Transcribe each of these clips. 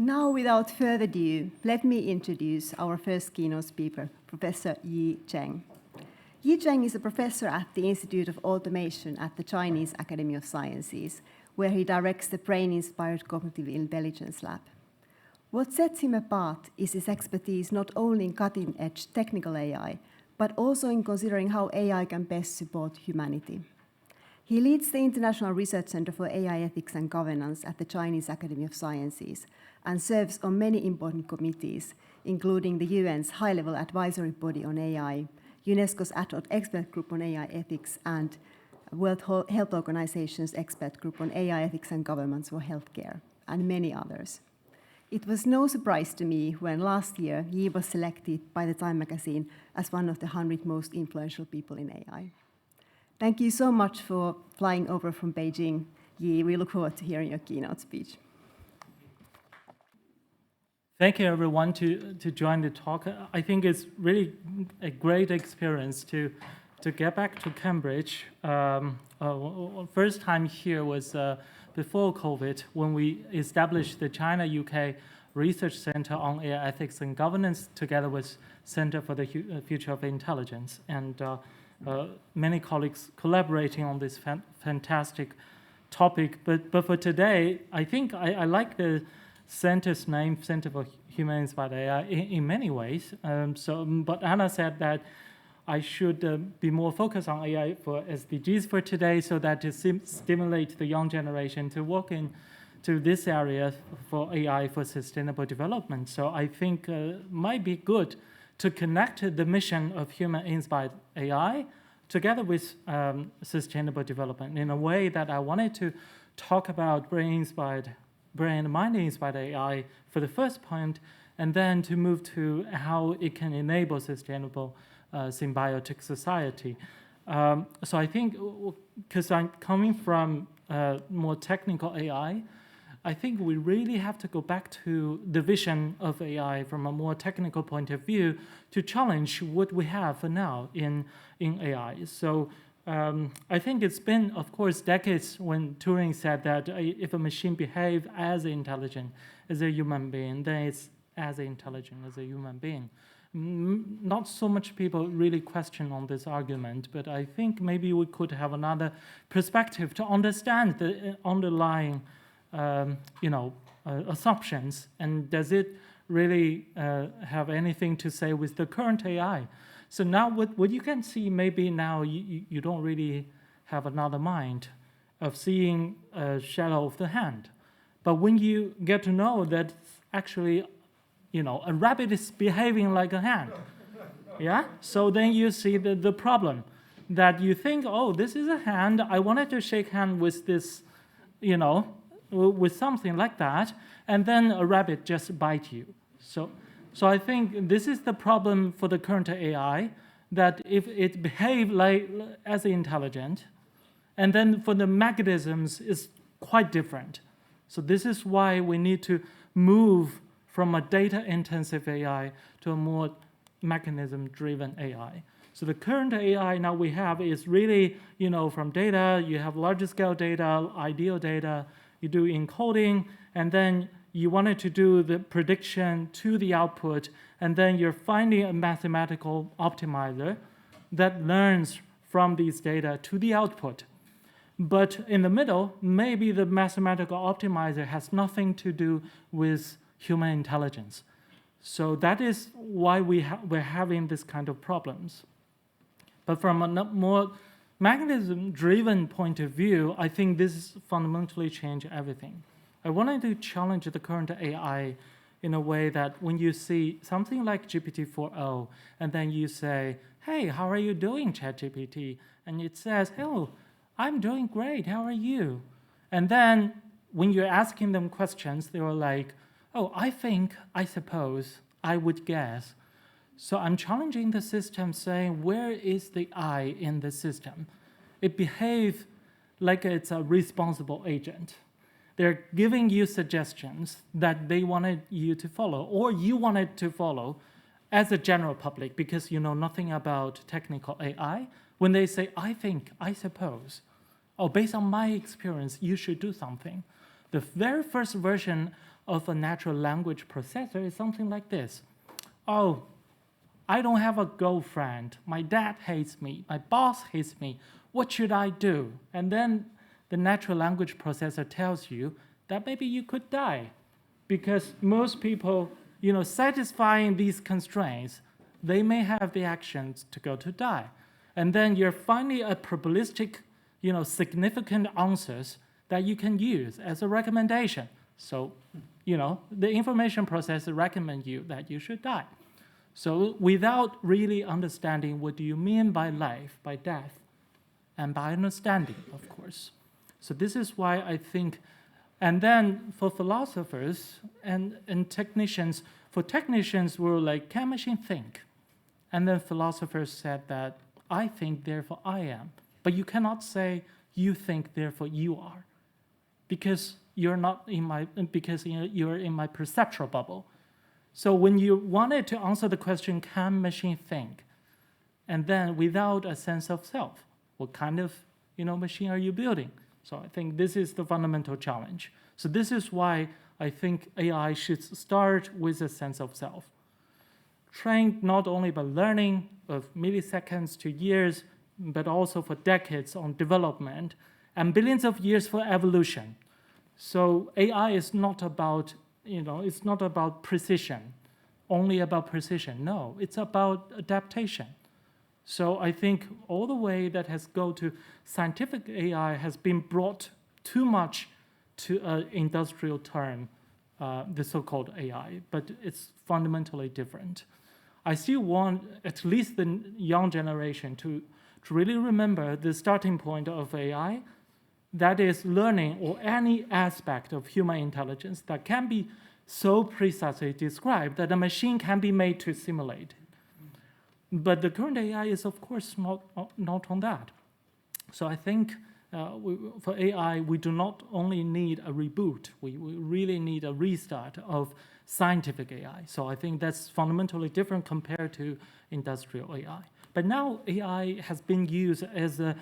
Now, without further ado, let me introduce our first keynote speaker, Professor Zeng. Zeng is a professor at the Institute of Automation at the Chinese Academy of Sciences, where he directs the Brain-Inspired Cognitive Intelligence Lab. What sets him apart is his expertise not only in cutting-edge technical AI, but also in considering how AI can best support humanity. He leads the International Research Center for AI Ethics and Governance at the Chinese Academy of Sciences and serves on many important committees, including the UN's High-Level Advisory Body on AI, UNESCO's Ad hoc Expert Group on AI Ethics, and World Health Organization's Expert Group on AI Ethics and Governance for Healthcare, and many others. It was no surprise to me when last year Yi was selected by the Time magazine as one of the 100 most influential people in AI. Thank you so much for flying over from Beijing, Yi. We look forward to hearing your keynote speech. Thank you, everyone, to join the talk. I think it's really a great experience to get back to Cambridge. First time here was before COVID, when we established the China-UK Research Center on AI Ethics and Governance together with Center for the Future of Intelligence. And many colleagues collaborating on this fantastic topic. But for today, I think I like the center's name, Center for Human-Inspired AI, in many ways. But Anna said that I should be more focused on AI for SDGs for today, so that to stimulate the young generation to work into this area for AI for sustainable development. So I think might be good to connect the mission of human-inspired AI together with sustainable development in a way that I wanted to talk about brain and mind-inspired AI for the first point, and then to move to how it can enable sustainable symbiotic society. So I think, because I'm coming from more technical AI, I think we really have to go back to the vision of AI from a more technical point of view to challenge what we have for now in AI. So I think it's been, of course, decades when Turing said that if a machine behaves as intelligent as a human being, then it's as intelligent as a human being. Not so much people really question on this argument, but I think maybe we could have another perspective to understand the underlying assumptions, and does it really have anything to say with the current AI? So now what you can see, maybe now you don't really have another mind of seeing a shadow of the hand. But when you get to know that actually, a rabbit is behaving like a hand, yeah? So then you see the problem, that you think, oh, this is a hand, I wanted to shake hand with this, with something like that, and then a rabbit just bites you. So I think this is the problem for the current AI, that if it behaves as intelligent, and then for the mechanisms is quite different. So this is why we need to move from a data-intensive AI to a more mechanism-driven AI. So the current AI now we have is really, from data, you have larger-scale data, ideal data, you do encoding, and then you wanted to do the prediction to the output, and then you're finding a mathematical optimizer that learns from these data to the output. But in the middle, maybe the mathematical optimizer has nothing to do with human intelligence. So that is why we're having this kind of problems. But from a more mechanism-driven point of view, I think this fundamentally changes everything. I wanted to challenge the current AI in a way that when you see something like GPT-4o, and then you say, hey, how are you doing, ChatGPT? And it says, oh, I'm doing great, how are you? And then when you're asking them questions, they were like, oh, I think, I suppose, I would guess. So I'm challenging the system, saying, where is the I in the system? It behaves like it's a responsible agent. They're giving you suggestions that they wanted you to follow, or you wanted to follow as a general public, because you know nothing about technical AI. When they say, I think, I suppose, or based on my experience, you should do something. The very first version of a natural language processor is something like this. Oh, I don't have a girlfriend. My dad hates me. My boss hates me. What should I do? And then the natural language processor tells you that maybe you could die, because most people, satisfying these constraints, they may have the actions to go to die. And then you're finding a probabilistic, significant answers that you can use as a recommendation. So, the information processor recommends you that you should die. So without really understanding what do you mean by life, by death, and by understanding, of course. So this is why I think, and then for philosophers and technicians, for technicians were like, can machine think? And then philosophers said that I think, therefore I am. But you cannot say you think, therefore you are, because you're in my perceptual bubble. So when you wanted to answer the question, can machine think? And then without a sense of self, what kind of machine are you building? So I think this is the fundamental challenge. So this is why I think AI should start with a sense of self. Trained not only by learning of milliseconds to years, but also for decades on development and billions of years for evolution. So AI is not about, it's not about precision, only about precision. No, it's about adaptation. So I think all the way that has go to scientific AI has been brought too much to an industrial term, the so-called AI, but it's fundamentally different. I still want at least the young generation to really remember the starting point of AI, that is learning or any aspect of human intelligence that can be so precisely described that a machine can be made to simulate. But the current AI is, of course, not on that. So I think for AI, we do not only need a reboot, we really need a restart of scientific AI. So I think that's fundamentally different compared to industrial AI. But now AI has been used as an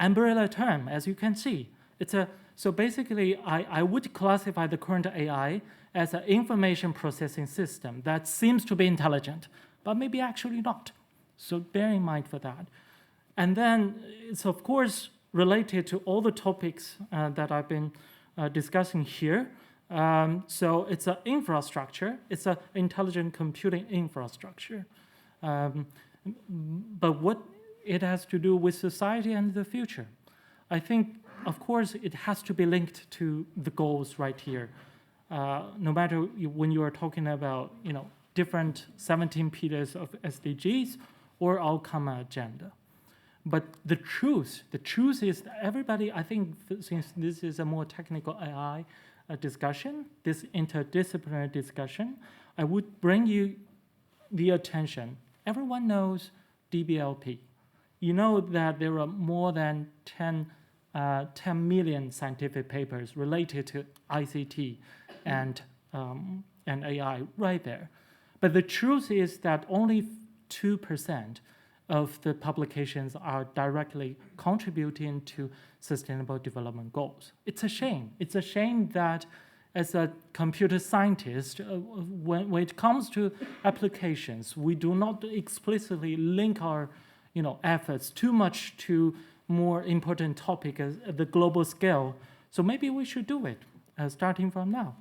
umbrella term, as you can see. So basically, I would classify the current AI as an information processing system that seems to be intelligent, but maybe actually not. So bear in mind for that. And then it's, of course, related to all the topics that I've been discussing here. So it's an infrastructure. It's an intelligent computing infrastructure. But what it has to do with society and the future. I think, of course, it has to be linked to the goals right here. No matter when you are talking about, different 17 pillars of SDGs or outcome agenda. But the truth is that everybody, I think, since this is a more technical AI discussion, this interdisciplinary discussion, I would bring you the attention. Everyone knows DBLP. You know that there are more than 10 million scientific papers related to ICT and AI right there. But the truth is that only 2% of the publications are directly contributing to Sustainable Development Goals. It's a shame. It's a shame that as a computer scientist, when it comes to applications, we do not explicitly link our efforts too much to more important topic at the global scale. So maybe we should do it starting from now,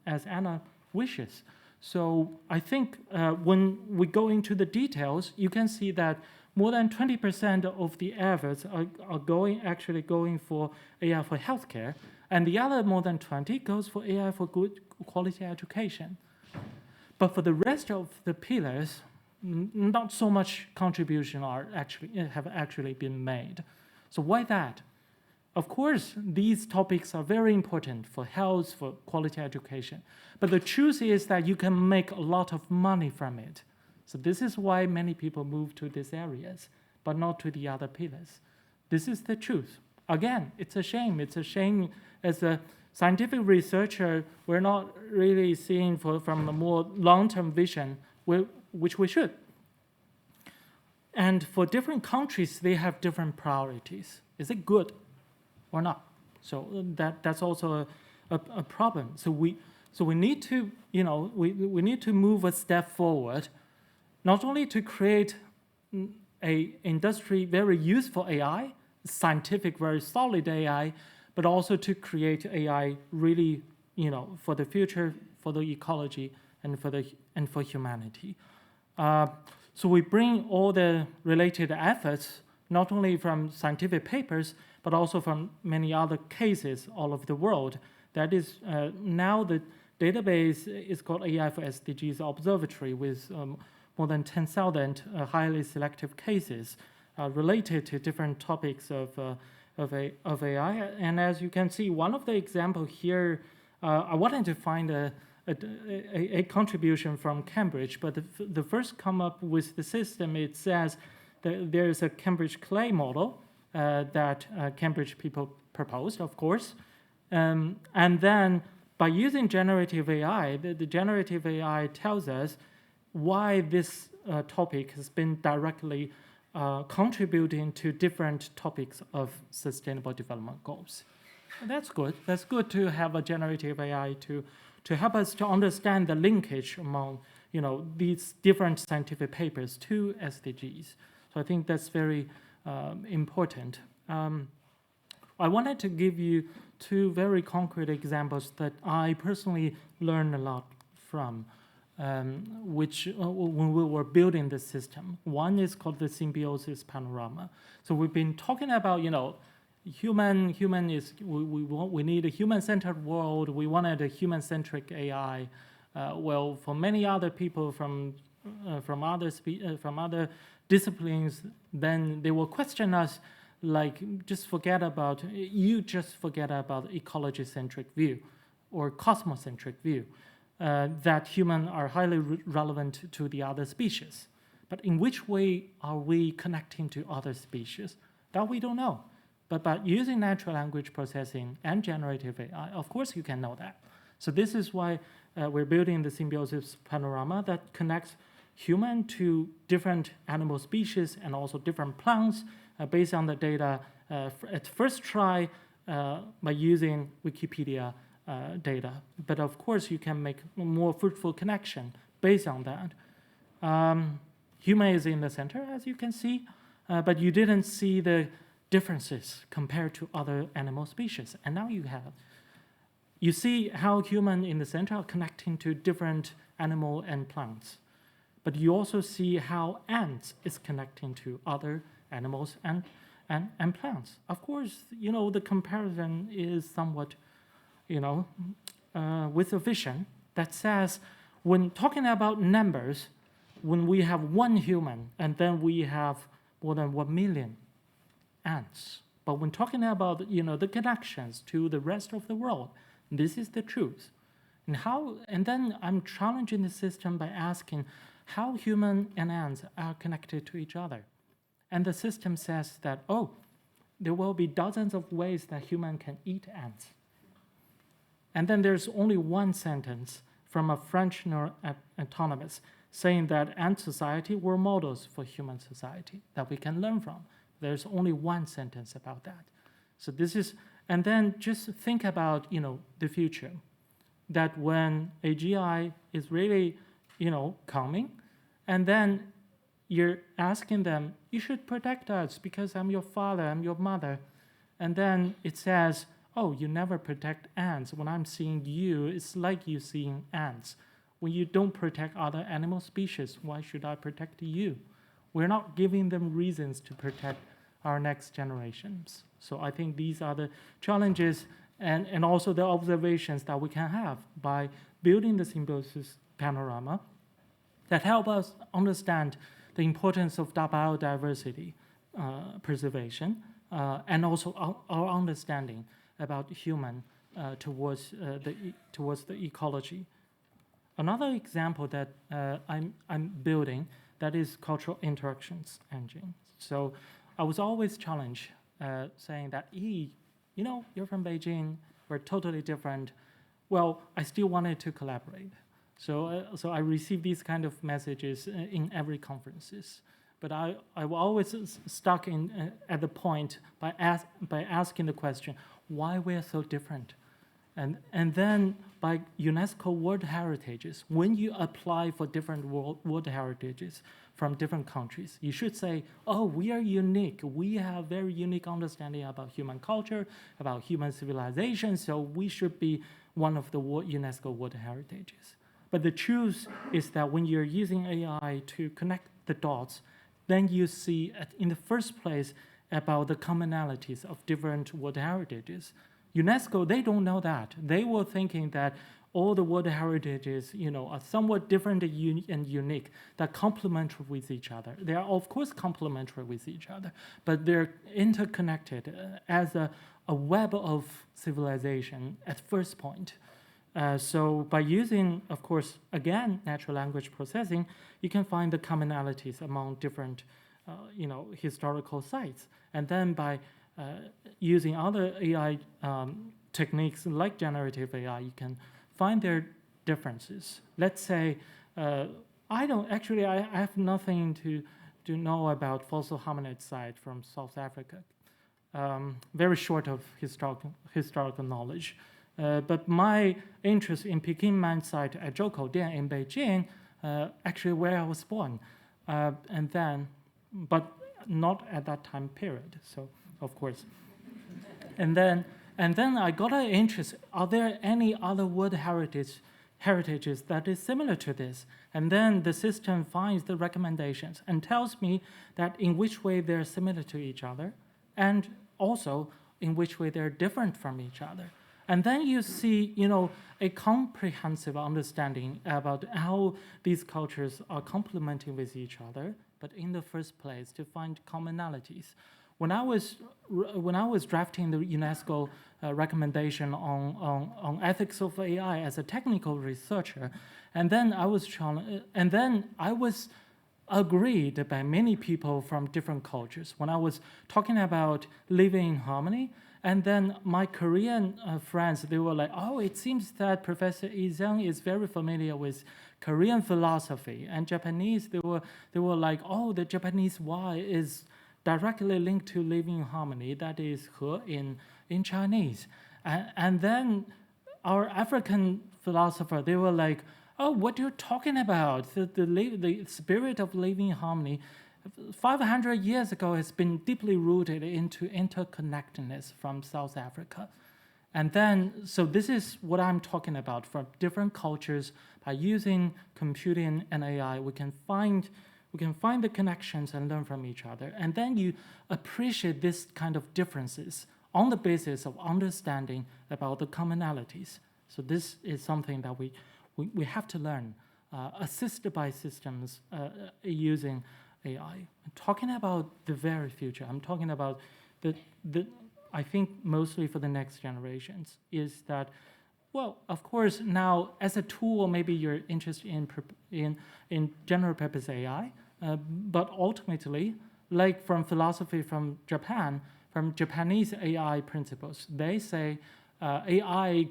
as Anna wishes. So I think when we go into the details, you can see that more than 20% of the efforts are actually going for AI for healthcare, and the other more than 20 goes for AI for good quality education. But for the rest of the pillars, not so much contribution have actually been made. So why that? Of course, these topics are very important for health, for quality education. But the truth is that you can make a lot of money from it. So this is why many people move to these areas, but not to the other pillars. This is the truth. Again, it's a shame. It's a shame as a scientific researcher, we're not really seeing from a more long-term vision, which we should. And for different countries, they have different priorities. Is it good or not? So that's also a problem. So we need to, we need to move a step forward, not only to create a industry very useful AI, scientific, very solid AI, but also to create AI really, for the future, for the ecology, and for humanity. So we bring all the related efforts, not only from scientific papers, but also from many other cases all over the world. That is, now the database is called AI for SDGs Observatory with more than 10,000 highly selective cases related to different topics of AI. And as you can see, one of the examples here, I wanted to find a contribution from Cambridge, but the first come up with the system, it says that there is a Cambridge clay model that Cambridge people proposed, of course. And then by using generative AI, the generative AI tells us why this topic has been directly contributing to different topics of sustainable development goals. And that's good. That's good to have a generative AI to help us to understand the linkage among these different scientific papers to SDGs. So I think that's very important. I wanted to give you two very concrete examples that I personally learned a lot from, which when we were building the system. One is called the symbiosis panorama. So we've been talking about, human is, we need a human-centered world. We wanted a human-centric AI. Well, for many other people from other disciplines, then they will question us, like, just forget about ecology-centric view or cosmocentric view, that humans are highly relevant to the other species. But in which way are we connecting to other species? That we don't know. But by using natural language processing and generative AI, of course you can know that. So this is why we're building the symbiosis panorama that connects human to different animal species and also different plants based on the data at first try by using Wikipedia data. But of course you can make more fruitful connection based on that. Human is in the center, as you can see, but you didn't see the differences compared to other animal species. And now you have. You see how human in the center are connecting to different animal and plants. But you also see how ants is connecting to other animals and plants. Of course, the comparison is somewhat, with a vision that says, when talking about numbers, when we have one human and then we have more than 1 million ants. But when talking about, the connections to the rest of the world, this is the truth. And then I'm challenging the system by asking how human and ants are connected to each other. And the system says that, there will be dozens of ways that human can eat ants. And then there's only one sentence from a French neuroanatomist saying that ant society were models for human society that we can learn from. There's only one sentence about that. So this is, and then just think about, the future, that when AGI is really, coming, and then you're asking them, you should protect us because I'm your father, I'm your mother. And then it says, you never protect ants. When I'm seeing you, it's like you seeing ants. When you don't protect other animal species, why should I protect you? We're not giving them reasons to protect our next generations. So I think these are the challenges and also the observations that we can have by building the symbiosis panorama that help us understand the importance of biodiversity preservation and also our understanding about human towards the ecology. Another example that I'm building that is cultural interactions engine. So I was always challenged saying that, you're from Beijing, we're totally different. Well, I still wanted to collaborate. So I received these kind of messages in every conferences. But I was always stuck at the point by asking the question, why we're so different? And then by UNESCO World Heritages, when you apply for different world heritages from different countries, you should say, oh, we are unique. We have very unique understanding about human culture, about human civilization, so we should be one of the UNESCO World Heritages. But the truth is that when you're using AI to connect the dots, then you see, in the first place, about the commonalities of different world heritages. UNESCO, they don't know that. They were thinking that all the world heritages, are somewhat different and unique, that complement with each other. They are, of course, complementary with each other, but they're interconnected as a web of civilization at first point. So by using, of course, again, natural language processing, you can find the commonalities among different, historical sites. And then by using other AI techniques like generative AI, you can find their differences. Let's say, I have nothing to know about fossil hominid site from South Africa. Very short of historical knowledge. But my interest in Peking Man site at Zhoukou in Beijing, actually where I was born, but not at that time period. So, of course, and then I got an interest. Are there any other world heritages that is similar to this? And then the system finds the recommendations and tells me that in which way they're similar to each other, and also in which way they're different from each other. And then you see, a comprehensive understanding about how these cultures are complementing with each other, but in the first place, to find commonalities. When I was drafting the UNESCO recommendation on ethics of AI as a technical researcher, and then I was agreed by many people from different cultures when I was talking about living in harmony. And then my Korean friends, they were like, oh, it seems that Professor Zeng is very familiar with Korean philosophy. And Japanese, they were like, oh, the Japanese Y is directly linked to living in harmony. That is He in Chinese. And then our African philosopher, they were like, oh, what are you talking about? The spirit of living in harmony 500 years ago has been deeply rooted into interconnectedness from South Africa. And then, so this is what I'm talking about. From different cultures, by using computing and AI, we can find the connections and learn from each other. And then you appreciate this kind of differences on the basis of understanding about the commonalities. So this is something that we have to learn, assisted by systems using AI. I'm talking about the very future. I'm talking about I think mostly for the next generations, is that, well, of course, now as a tool, maybe you're interested in general purpose AI, but ultimately, like from philosophy from Japan, from Japanese AI principles, they say AI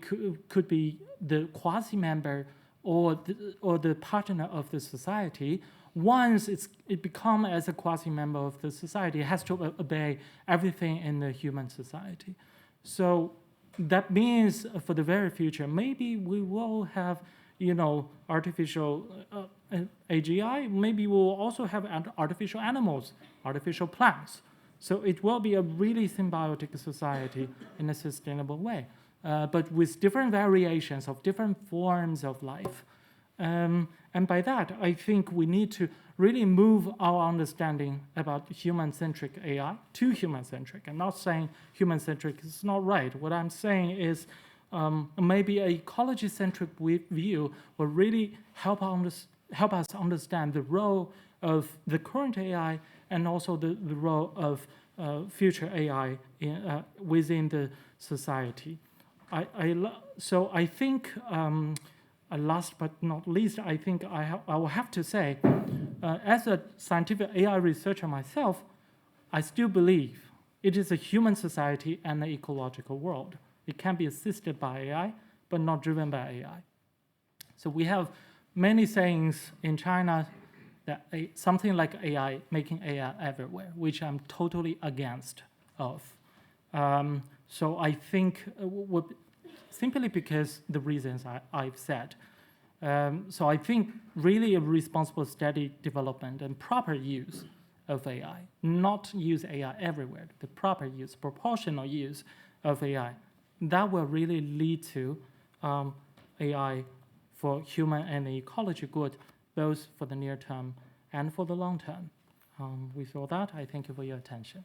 could be the quasi-member or the partner of the society. Once it becomes as a quasi-member of the society, it has to obey everything in the human society. So that means for the very future, maybe we will have, artificial AGI. Maybe we will also have artificial animals, artificial plants. So it will be a really symbiotic society in a sustainable way, but with different variations of different forms of life. And by that, I think we need to really move our understanding about human-centric AI to human-centric. I'm not saying human-centric is not right. What I'm saying is maybe an ecology-centric view will really help us understand the role of the current AI and also the role of future AI within the society. So I think, last but not least, I think I will have to say, as a scientific AI researcher myself, I still believe it is a human society and an ecological world. It can be assisted by AI, but not driven by AI. So we have many sayings in China. that something like AI, making AI everywhere, which I'm totally against of. So I think simply because the reasons I've said. So I think really a responsible steady development and proper use of AI, not use AI everywhere, the proper use, proportional use of AI, that will really lead to AI for human and ecology good, both for the near term and for the long term. With all that, I thank you for your attention.